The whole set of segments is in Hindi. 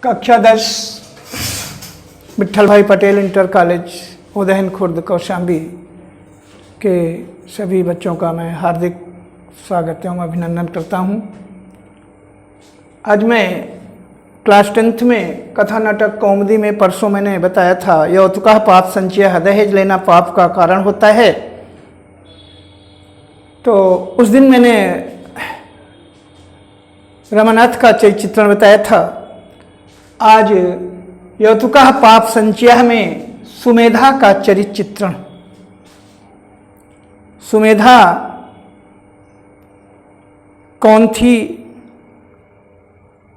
कक्षा 10 विट्ठल भाई पटेल इंटर कॉलेज उदयन खुर्द कौशाम्बी के सभी बच्चों का मैं हार्दिक स्वागत एवं अभिनंदन करता हूं। आज मैं क्लास 10th में कथा नाटक कौमुदी में परसों मैंने बताया था यौतुका पाप संचय दहेज लेना पाप का कारण होता है। तो उस दिन मैंने रमानाथ का चित्रण बताया था। आज यौतुका पाप संचय में सुमेधा का चरित्र चित्रण। सुमेधा कौन थी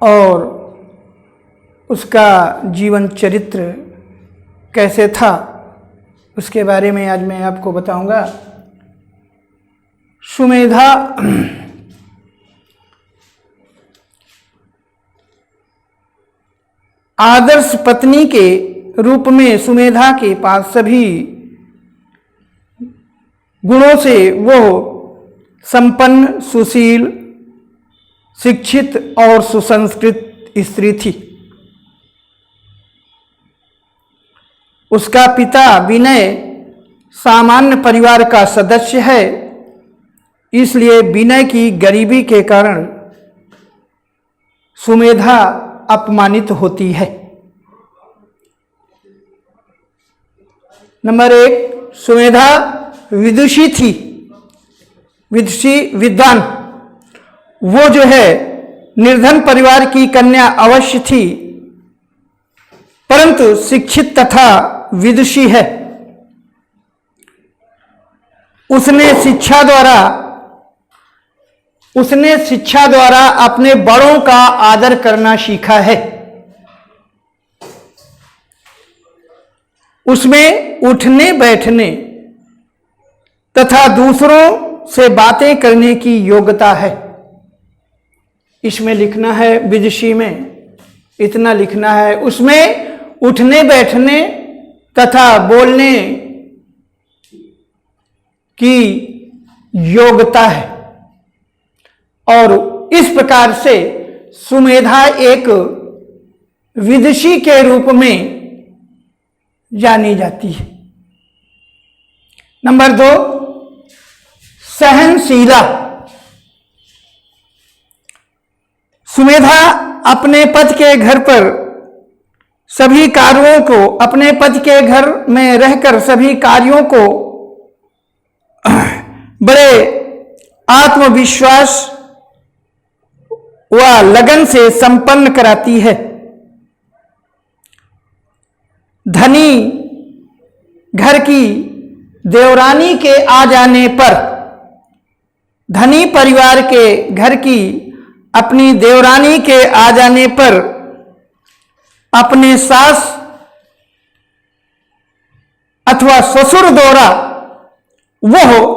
और उसका जीवन चरित्र कैसे था, उसके बारे में आज मैं आपको बताऊंगा। सुमेधा आदर्श पत्नी के रूप में सुमेधा के पास सभी गुणों से वो संपन्न, सुशील, शिक्षित और सुसंस्कृत स्त्री थी। उसका पिता विनय सामान्य परिवार का सदस्य है, इसलिए विनय की गरीबी के कारण सुमेधा अपमानित होती है। नंबर 1, सुमेधा विदुषी थी, विद्वान। वो जो है निर्धन परिवार की कन्या अवश्य थी, परंतु शिक्षित तथा विदुषी है। उसने शिक्षा द्वारा अपने बड़ों का आदर करना सीखा है। उसमें उठने बैठने तथा दूसरों से बातें करने की योग्यता है। इसमें लिखना है, विदुषी में इतना लिखना है, उसमें उठने बैठने तथा बोलने की योग्यता है। और इस प्रकार से सुमेधा एक विदुषी के रूप में जानी जाती है। नंबर 2, सहनशीला। सुमेधा अपने पति के घर पर सभी कार्यों को, अपने पति के घर में रहकर सभी कार्यों को बड़े आत्मविश्वास व लगन से संपन्न कराती है। धनी घर की देवरानी के आ जाने पर, धनी परिवार के घर की अपनी देवरानी के आ जाने पर अपने सास अथवा ससुर द्वारा वह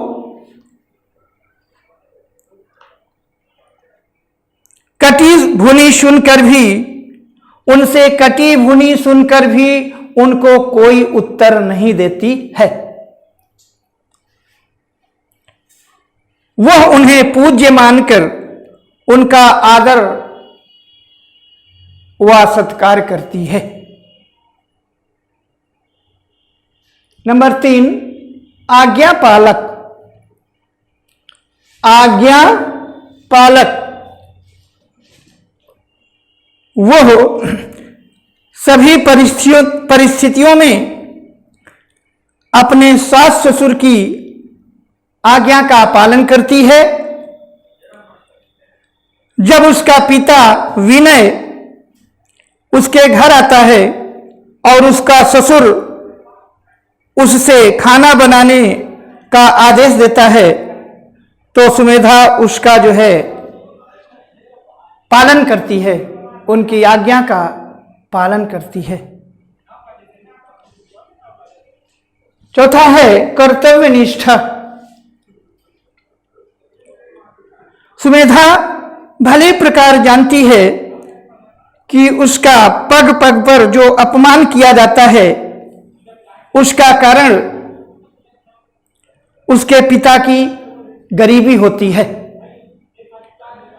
कटी भुनी सुनकर भी, उनसे कटी भुनी सुनकर भी उनको कोई उत्तर नहीं देती है। वह उन्हें पूज्य मानकर उनका आदर व सत्कार करती है। नंबर 3, आज्ञा पालक। आज्ञा पालक वह सभी परिस्थितियों में अपने सास ससुर की आज्ञा का पालन करती है। जब उसका पिता विनय उसके घर आता है और उसका ससुर उससे खाना बनाने का आदेश देता है, तो सुमेधा उसका जो है पालन करती है, उनकी आज्ञा का पालन करती है। चौथा है कर्तव्य निष्ठा। सुमेधा भली प्रकार जानती है कि उसका पग पग पर जो अपमान किया जाता है उसका कारण उसके पिता की गरीबी होती है।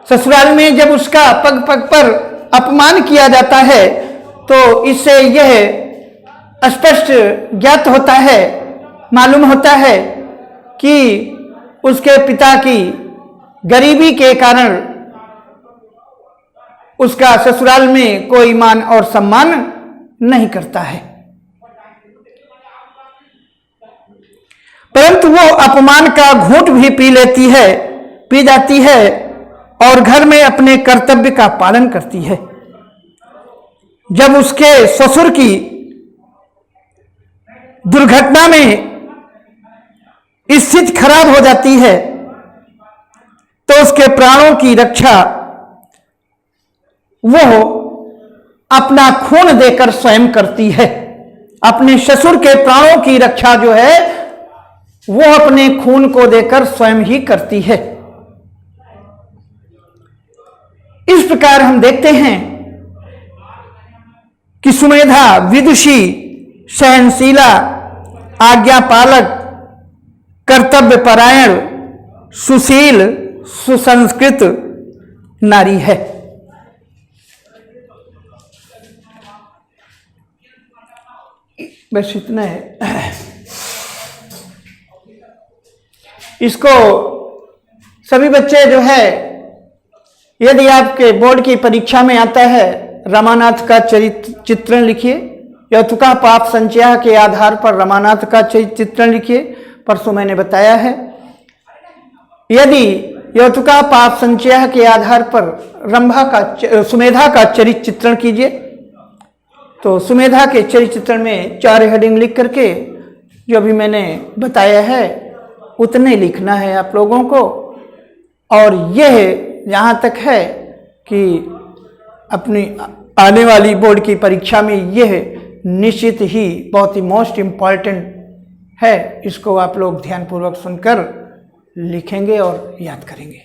ससुराल में जब उसका पग पग पर अपमान किया जाता है तो इससे यह स्पष्ट ज्ञात होता है, मालूम होता है कि उसके पिता की गरीबी के कारण उसका ससुराल में कोई मान और सम्मान नहीं करता है, परंतु वो अपमान का घूंट भी पी जाती है और घर में अपने कर्तव्य का पालन करती है। जब उसके ससुर की दुर्घटना में स्थिति खराब हो जाती है तो उसके प्राणों की रक्षा वो अपना खून देकर स्वयं करती है। अपने ससुर के प्राणों की रक्षा जो है वो अपने खून को देकर स्वयं ही करती है। इस प्रकार हम देखते हैं कि सुमेधा विदुषी, सहनशीला, आज्ञापालक, कर्तव्य परायण, सुशील, सुसंस्कृत नारी है। बस इतना है। इसको सभी बच्चे जो है, यदि आपके बोर्ड की परीक्षा में आता है रमानाथ का चरित्र चित्रण लिखिए, यौतुका पाप संचय के आधार पर रमानाथ का चित्रण लिखिए। परसों मैंने बताया है, यदि यौतुका पाप संचय के आधार पर सुमेधा का चरित्र चित्रण कीजिए तो सुमेधा के चरित्र चित्रण में 4 हेडिंग लिख करके जो भी मैंने बताया है उतने लिखना है आप लोगों को। और यह यहाँ तक है कि अपनी आने वाली बोर्ड की परीक्षा में यह निश्चित ही बहुत ही मोस्ट इम्पॉर्टेंट है। इसको आप लोग ध्यानपूर्वक सुनकर लिखेंगे और याद करेंगे।